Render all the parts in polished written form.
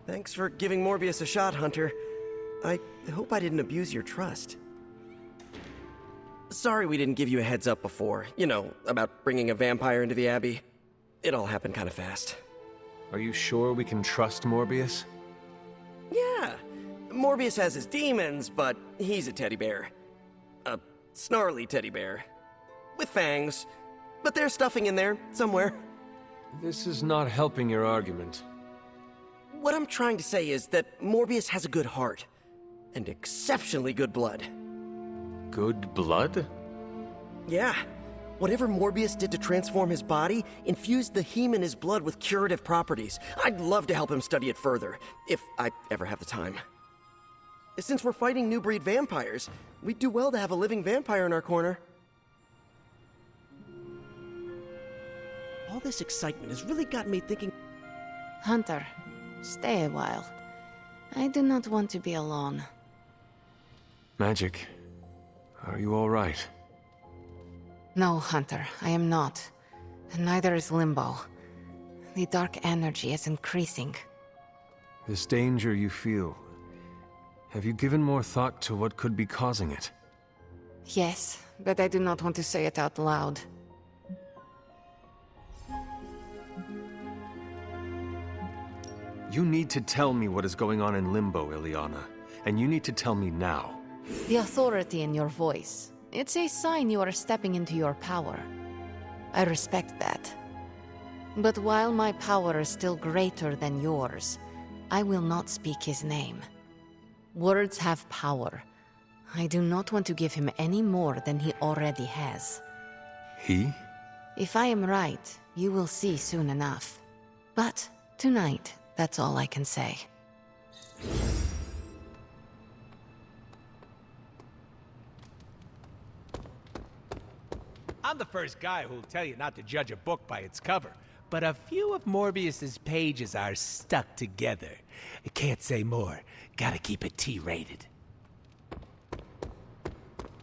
Thanks for giving Morbius a shot, Hunter. I hope I didn't abuse your trust. Sorry we didn't give you a heads up before. You know, about bringing a vampire into the Abbey. It all happened kind of fast. Are you sure we can trust Morbius? Yeah. Morbius has his demons, but he's a teddy bear. A snarly teddy bear. With fangs. But there's stuffing in there, somewhere. This is not helping your argument. What I'm trying to say is that Morbius has a good heart. And exceptionally good blood. Good blood? Yeah. Whatever Morbius did to transform his body infused the heme in his blood with curative properties. I'd love to help him study it further, if I ever have the time. Since we're fighting new breed vampires, we'd do well to have a living vampire in our corner. All this excitement has really got me thinking... Hunter, stay a while. I do not want to be alone. Magic, are you all right? No, Hunter, I am not. And neither is Limbo. The dark energy is increasing. This danger you feel, have you given more thought to what could be causing it? Yes, but I do not want to say it out loud. You need to tell me what is going on in Limbo, Ileana. And you need to tell me now. The authority in your voice. It's a sign you are stepping into your power. I respect that. But while my power is still greater than yours, I will not speak his name. Words have power. I do not want to give him any more than he already has. He? If I am right, you will see soon enough. But tonight, that's all I can say. I'm the first guy who'll tell you not to judge a book by its cover, but a few of Morbius's pages are stuck together. I can't say more. Gotta keep it T-rated.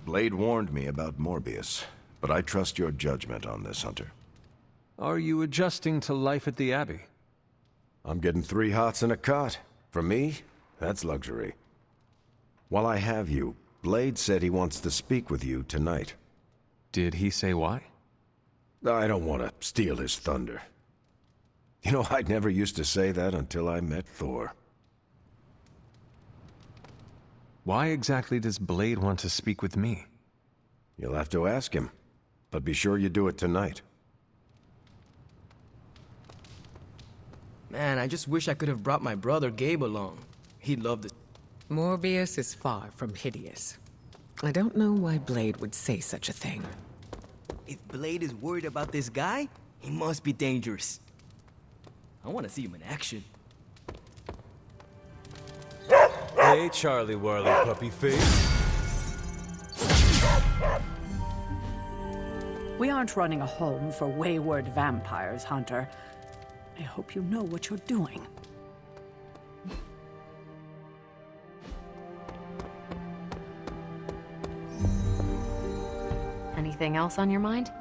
Blade warned me about Morbius, but I trust your judgment on this, Hunter. Are you adjusting to life at the Abbey? I'm getting 3 hots in a cot. For me, that's luxury. While I have you, Blade said he wants to speak with you tonight. Did he say why? I don't want to steal his thunder. You know, I never used to say that until I met Thor. Why exactly does Blade want to speak with me? You'll have to ask him, but be sure you do it tonight. Man, I just wish I could have brought my brother Gabe along. He'd love this. Morbius is far from hideous. I don't know why Blade would say such a thing. If Blade is worried about this guy, he must be dangerous. I want to see him in action. Hey, Charlie Whirly Puppy Face. We aren't running a home for wayward vampires, Hunter. I hope you know what you're doing. Anything else on your mind?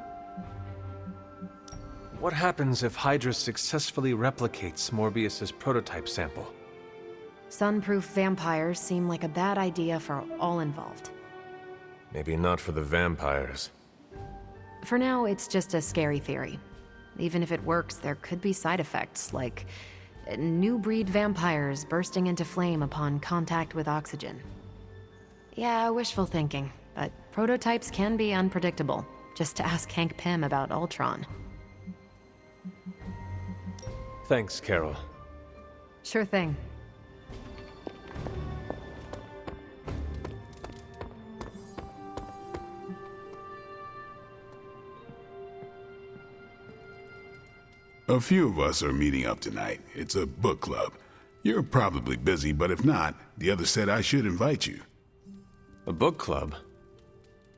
What happens if Hydra successfully replicates Morbius's prototype sample? Sunproof vampires seem like a bad idea for all involved. Maybe not for the vampires. For now, it's just a scary theory. Even if it works, there could be side effects, like new breed vampires bursting into flame upon contact with oxygen. Yeah, wishful thinking, but prototypes can be unpredictable. Just to ask Hank Pym about Ultron. Thanks, Carol. Sure thing. A few of us are meeting up tonight. It's a book club. You're probably busy, but if not, the others said I should invite you. A book club?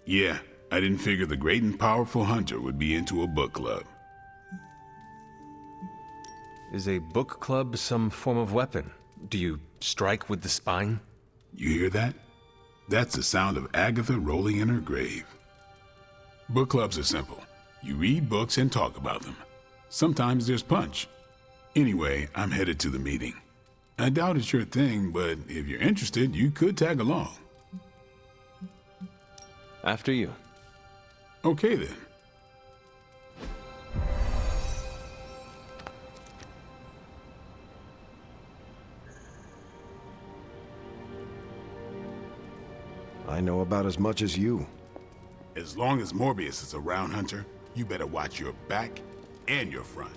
Yeah, I didn't figure the great and powerful Hunter would be into a book club. Is a book club some form of weapon? Do you strike with the spine? You hear that? That's the sound of Agatha rolling in her grave. Book clubs are simple. You read books and talk about them. Sometimes there's punch. Anyway, I'm headed to the meeting. I doubt it's your thing, but if you're interested, you could tag along. After you. Okay then. I know about as much as you. As long as Morbius is around, Hunter, you better watch your back and your front.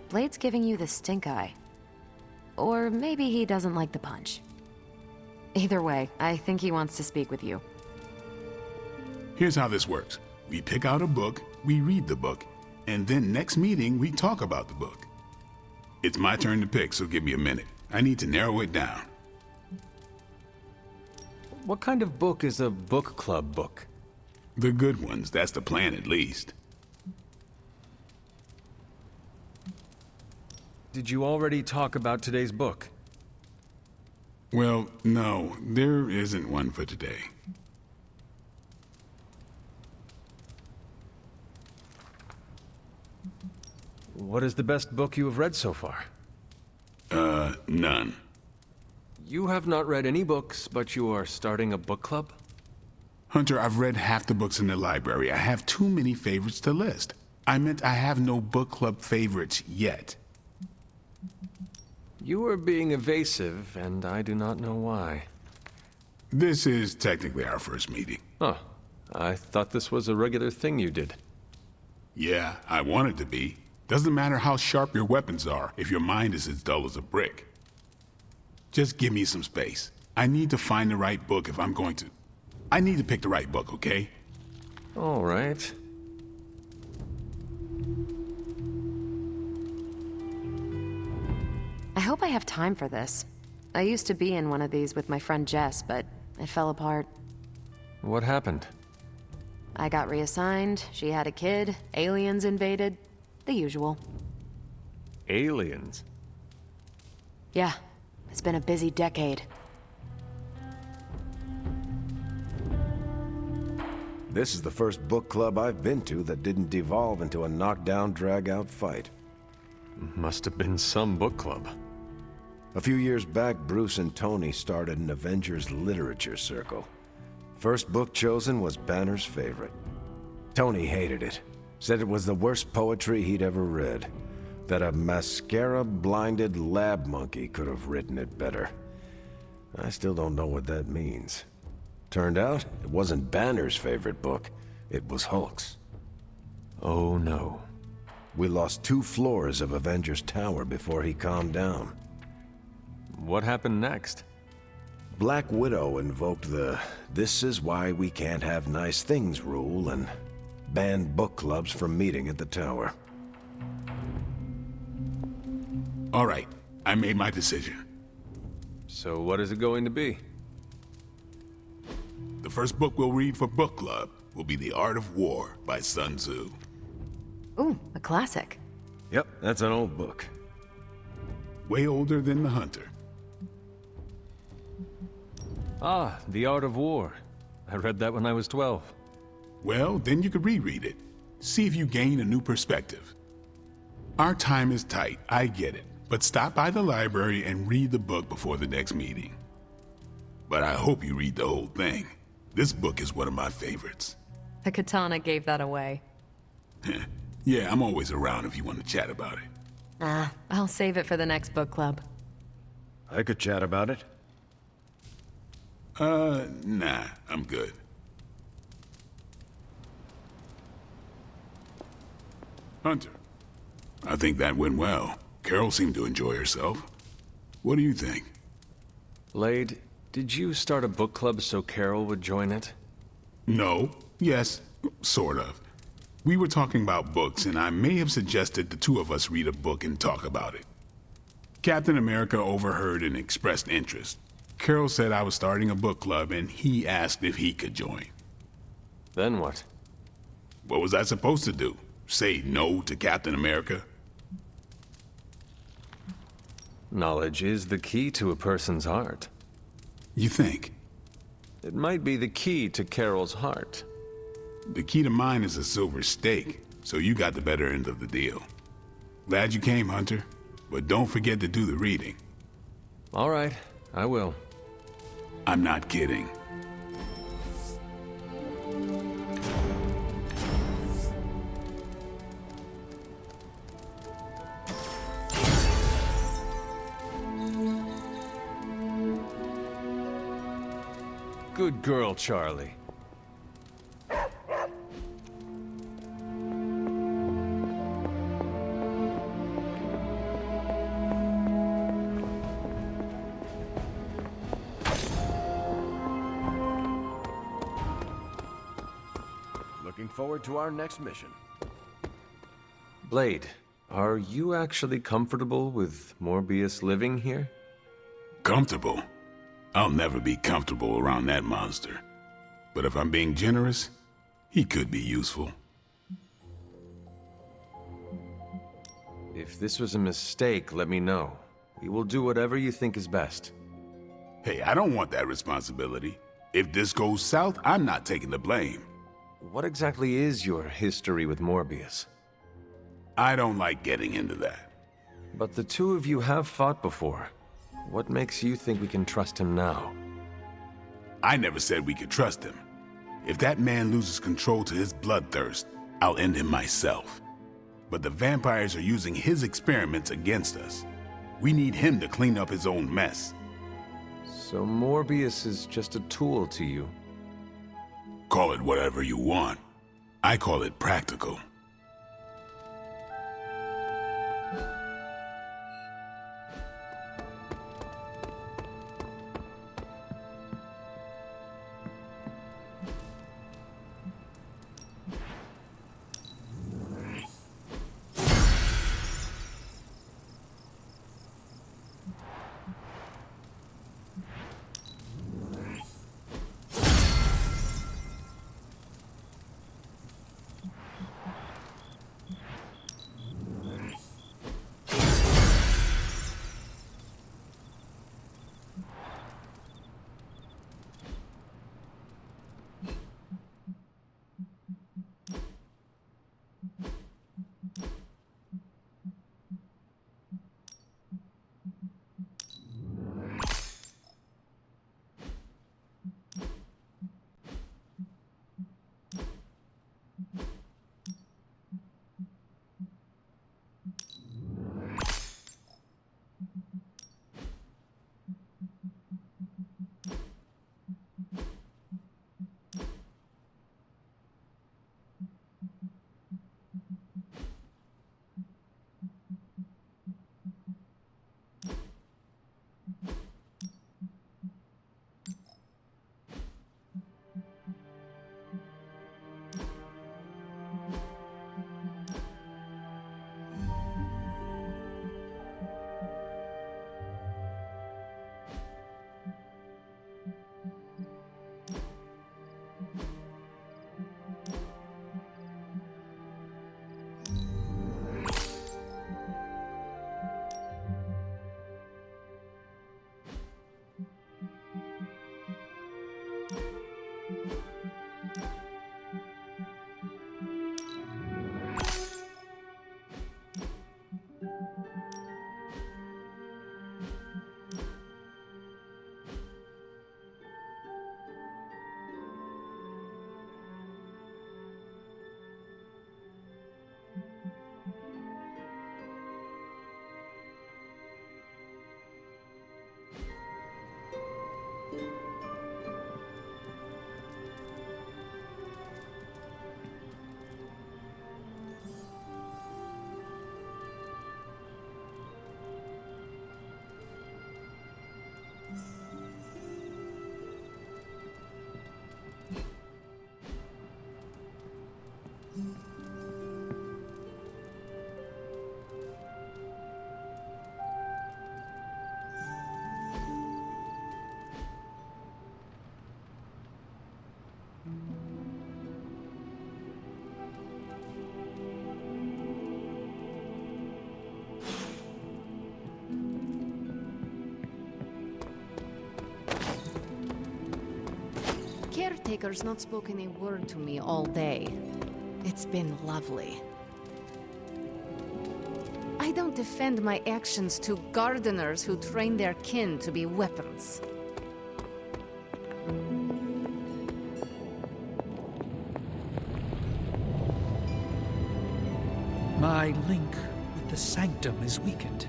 Blade's giving you the stink eye. Or maybe he doesn't like the punch. Either way, I think he wants to speak with you. Here's how this works. We pick out a book, we read the book, and then next meeting we talk about the book. It's my turn to pick, so give me a minute. I need to narrow it down. What kind of book is a book club book? The good ones, that's the plan at least. Did you already talk about today's book? Well, no, there isn't one for today. What is the best book you have read so far? None. You have not read any books, but you are starting a book club? Hunter, I've read half the books in the library. I have too many favorites to list. I meant I have no book club favorites yet. You are being evasive, and I do not know why. This is technically our first meeting. Oh, I thought this was a regular thing you did. Yeah, I want it to be. Doesn't matter how sharp your weapons are if your mind is as dull as a brick. Just give me some space. I need to find the right book if I'm going to... I need to pick the right book, okay? All right. I hope I have time for this. I used to be in one of these with my friend Jess, but it fell apart. What happened? I got reassigned, she had a kid, aliens invaded, the usual. Aliens? Yeah, it's been a busy decade. This is the first book club I've been to that didn't devolve into a knockdown, drag-out fight. Must have been some book club. A few years back, Bruce and Tony started an Avengers literature circle. First book chosen was Banner's favorite. Tony hated it. Said it was the worst poetry he'd ever read. That a mascara-blinded lab monkey could have written it better. I still don't know what that means. Turned out, it wasn't Banner's favorite book. It was Hulk's. Oh no. We lost 2 floors of Avengers Tower before he calmed down. What happened next? Black Widow invoked the "this is why we can't have nice things" rule and banned book clubs from meeting at the tower. All right, I made my decision. So what is it going to be? The first book we'll read for book club will be The Art of War by Sun Tzu. Ooh, a classic. Yep, that's an old book. Way older than The Hunter. Ah, The Art of War. I read that when I was 12. Well, then you could reread it. See if you gain a new perspective. Our time is tight, I get it. But stop by the library and read the book before the next meeting. But I hope you read the whole thing. This book is one of my favorites. The katana gave that away. Yeah, I'm always around if you want to chat about it. Nah, I'll save it for the next book club. I could chat about it. Nah, I'm good. Hunter, I think that went well. Carol seemed to enjoy herself. What do you think? Blade, did you start a book club so Carol would join it? No. Yes, sort of. We were talking about books, and I may have suggested the 2 of us read a book and talk about it. Captain America overheard and expressed interest. Carol said I was starting a book club, and he asked if he could join. Then what? What was I supposed to do? Say no to Captain America? Knowledge is the key to a person's heart. You think? It might be the key to Carol's heart. The key to mine is a silver stake. so you got the better end of the deal. Glad you came, Hunter, but don't forget to do the reading. All right, I will. I'm not kidding. Good girl, Charlie. Looking forward to our next mission. Blade, are you actually comfortable with Morbius living here? Comfortable? I'll never be comfortable around that monster. But if I'm being generous, he could be useful. If this was a mistake, let me know. We will do whatever you think is best. Hey, I don't want that responsibility. If this goes south, I'm not taking the blame. What exactly is your history with Morbius? I don't like getting into that. But the two of you have fought before. What makes you think we can trust him now? I never said we could trust him. If that man loses control to his bloodthirst, I'll end him myself. But the vampires are using his experiments against us. We need him to clean up his own mess. So Morbius is just a tool to you? Call it whatever you want. I call it practical. Caretaker's not spoken a word to me all day. It's been lovely. don't defend my actions to gardeners who train their kin to be weapons. My link with the Sanctum is weakened.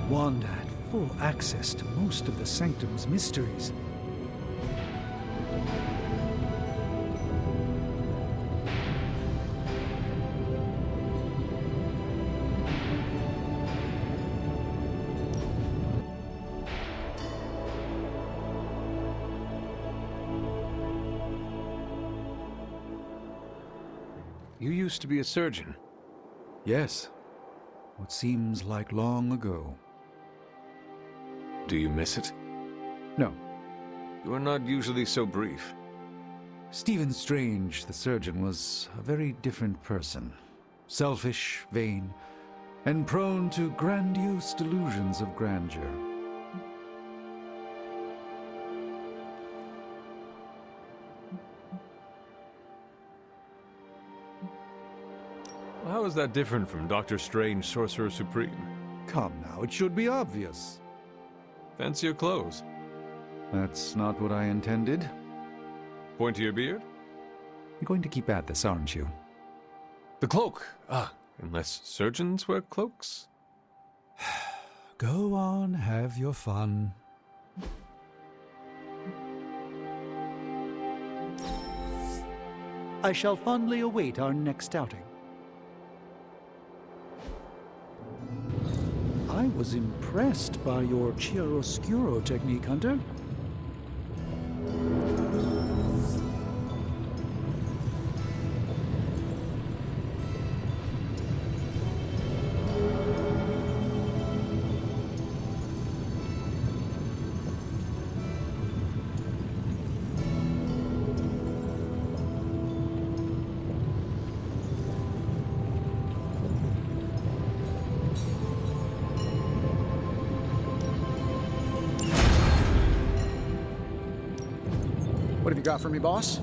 Wanda had full access to most of the Sanctum's mysteries. You used to be a surgeon. Yes, what seems like long ago. Do you miss it? No. You are not usually so brief. Stephen Strange, the surgeon, was a very different person. Selfish, vain, and prone to grandiose delusions of grandeur. How is that different from Doctor Strange, Sorcerer Supreme? Come now, it should be obvious. Fancier clothes. That's not what I intended. Pointier beard? You're going to keep at this, aren't you? The cloak! Ah, unless surgeons wear cloaks? Go on, have your fun. I shall fondly await our next outing. I was impressed by your chiaroscuro technique, Hunter. What have you got for me, boss?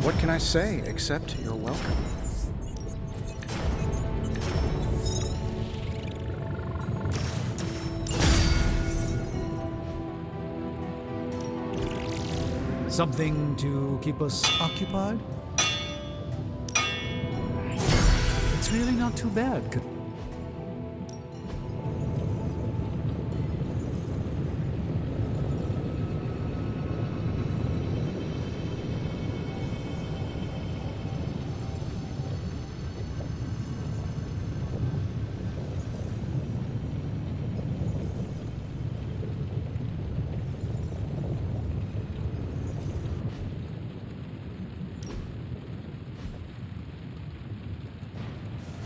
What can I say except you're welcome? Something to keep us occupied? It's really not too bad.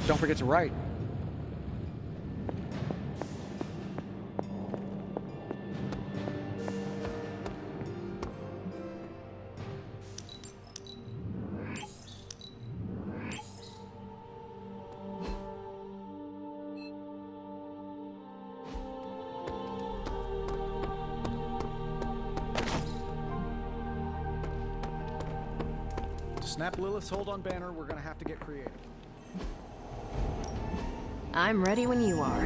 Don't forget to write. To snap Lilith's hold on Banner, we're gonna have to get creative. I'm ready when you are.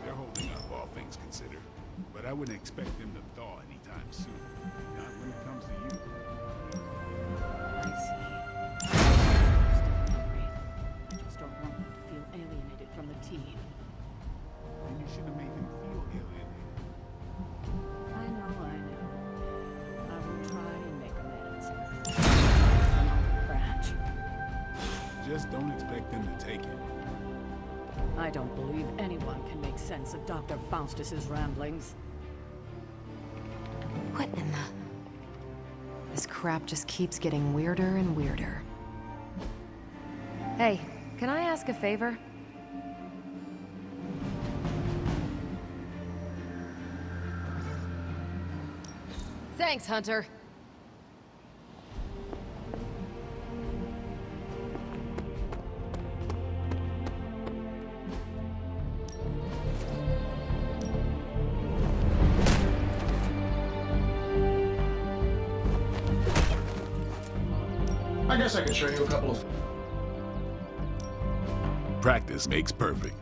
They're holding up, all things considered. But I wouldn't expect them to thaw anytime soon. Not when it comes to you. I see. Still hungry. I just don't want them to feel alienated from the team. And you shouldn't make them feel alienated. I know. I will try and make amends. Another branch. Just don't expect them to take it. I don't believe anyone can make sense of Dr. Faustus's ramblings. What in the... This crap just keeps getting weirder and weirder. Hey, can I ask a favor? Thanks, Hunter. I guess I could show you a couple of... Practice makes perfect.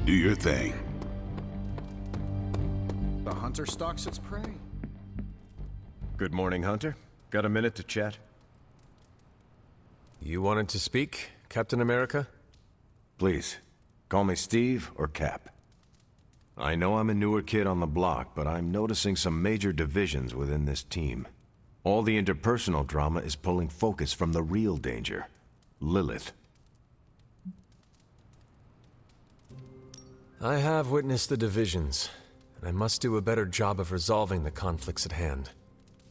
Do your thing. The hunter stalks its prey. Good morning, Hunter. Got a minute to chat? You wanted to speak, Captain America? Please, call me Steve or Cap. I know I'm a newer kid on the block, but I'm noticing some major divisions within this team. All the interpersonal drama is pulling focus from the real danger, Lilith. I have witnessed the divisions, and I must do a better job of resolving the conflicts at hand.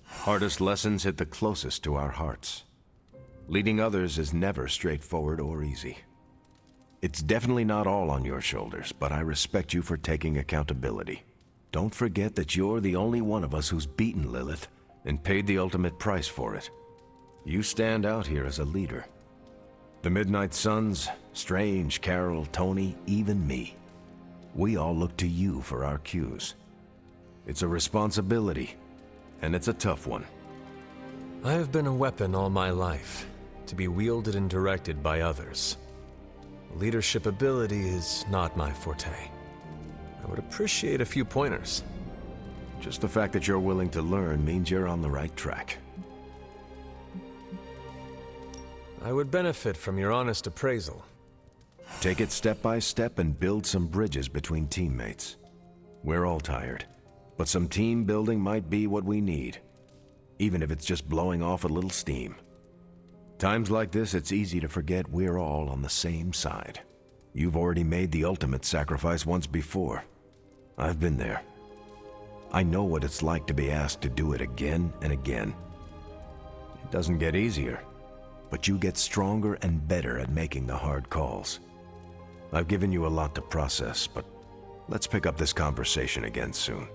Hardest lessons hit the closest to our hearts. Leading others is never straightforward or easy. It's definitely not all on your shoulders, but I respect you for taking accountability. Don't forget that you're the only one of us who's beaten Lilith and paid the ultimate price for it. You stand out here as a leader. The Midnight Suns, Strange, Carol, Tony, even me. We all look to you for our cues. It's a responsibility, and it's a tough one. I have been a weapon all my life, to be wielded and directed by others. Leadership ability is not my forte. I would appreciate a few pointers. Just the fact that you're willing to learn means you're on the right track. I would benefit from your honest appraisal. Take it step by step and build some bridges between teammates. We're all tired, but some team building might be what we need, even if it's just blowing off a little steam. Times like this, it's easy to forget we're all on the same side. You've already made the ultimate sacrifice once before. I've been there. I know what it's like to be asked to do it again and again. It doesn't get easier, but you get stronger and better at making the hard calls. I've given you a lot to process, but let's pick up this conversation again soon.